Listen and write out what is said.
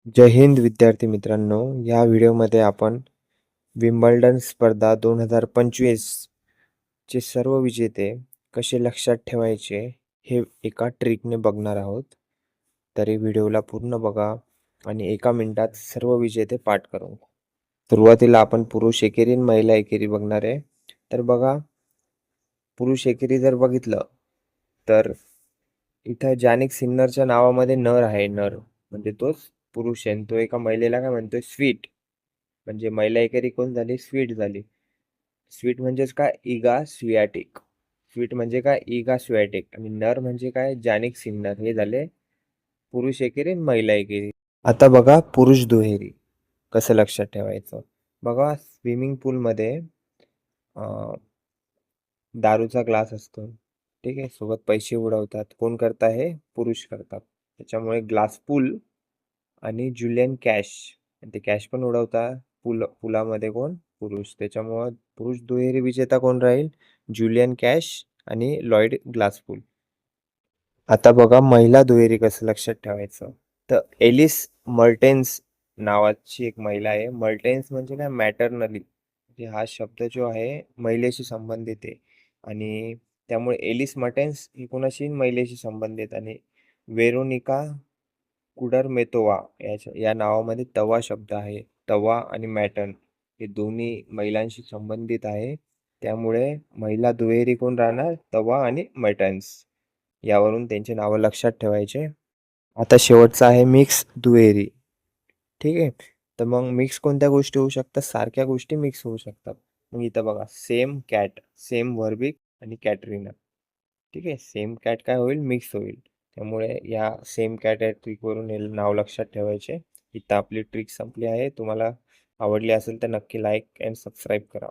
जय हिंद विद्यार्थी मित्रांनो, या व्हिडिओमध्ये आपण विम्बल्डन स्पर्धा 2025 चे सर्व विजेते कसे लक्षात ठेवायचे हे एका ट्रिकने बघणार आहोत. तरी व्हिडिओला पूर्ण बघा आणि एका मिनिटात सर्व विजेते पाठ करून घ्या. सुरुवातीला आपण पुरुष एकेरी आणि महिला एकेरी बघणार आहे. तर बघा, पुरुष एकेरी जर बघितलं तर इथं जानिक सिन्नरच्या नावामध्ये नर आहे. नर म्हणजे तोच पुरुष आहे आणि तो एका महिलेला काय म्हणतोय, स्वीट. म्हणजे महिला एकेरी कोण झाली? स्वीट झाली. स्वीट म्हणजेच काय? इगा स्वियाटिक. स्वीट म्हणजे काय? इगा स्वियाटिक. आणि नर म्हणजे काय? जानिक सिन्नर. हे झाले पुरुष एकेरी आणि महिला एकेरी. आता बघा पुरुष दुहेरी कसं लक्षात ठेवायचं. बघा, स्विमिंग पूलमध्ये दारूचा ग्लास असतो, ठीक आहे, सोबत पैसे उडवतात. कोण करत आहे? पुरुष करतात. त्याच्यामुळे ग्लास पूल आणि जुलियन कॅश, ते कॅश पण उडवतात. पुलामध्ये कोण? पुरुष. त्याच्यामुळं पुरुष दुहेरी विजेता कोण राहील? जुलियन कॅश आणि लॉइड ग्लासपूल. आता बघा महिला दुहेरी कसं लक्षात ठेवायचं. तर एलिस मर्टेन्स नावाची एक महिला आहे. मर्टेन्स म्हणजे काय? मॅटर्नली. म्हणजे हा शब्द जो आहे महिलेशी संबंधित आहे आणि त्यामुळे एलिस मर्टेन्स ही कोणाशी? महिलेशी संबंधित. आणि वेरोनिका कुडरमेतोवा या नावामध्ये तवा शब्द आहे. तवा आणि मॅटर्न हे दोन्ही महिलांशी संबंधित आहे. त्यामुळे महिला दुहेरी कोण राहणार? तवा आणि मर्टेन्स. यावरून त्यांची नावं लक्षात ठेवायचे. आता शेवटचा आहे मिक्स दुहेरी, ठीक आहे. तर मग मिक्स कोणत्या गोष्टी होऊ शकतात? सारख्या गोष्टी मिक्स होऊ शकतात. मग इथं बघा, सेम कॅट, सेम वर्बिक आणि कॅटरीना, ठीक आहे. सेम कॅट काय होईल? मिक्स होईल. त्यामुळे या सेम कॅट या ट्रिकवरून हे नाव लक्षात ठेवायचे. इथं आपली ट्रिक संपली आहे. तुम्हाला आवडली असेल तर नक्की लाईक अँड सबस्क्राईब करा.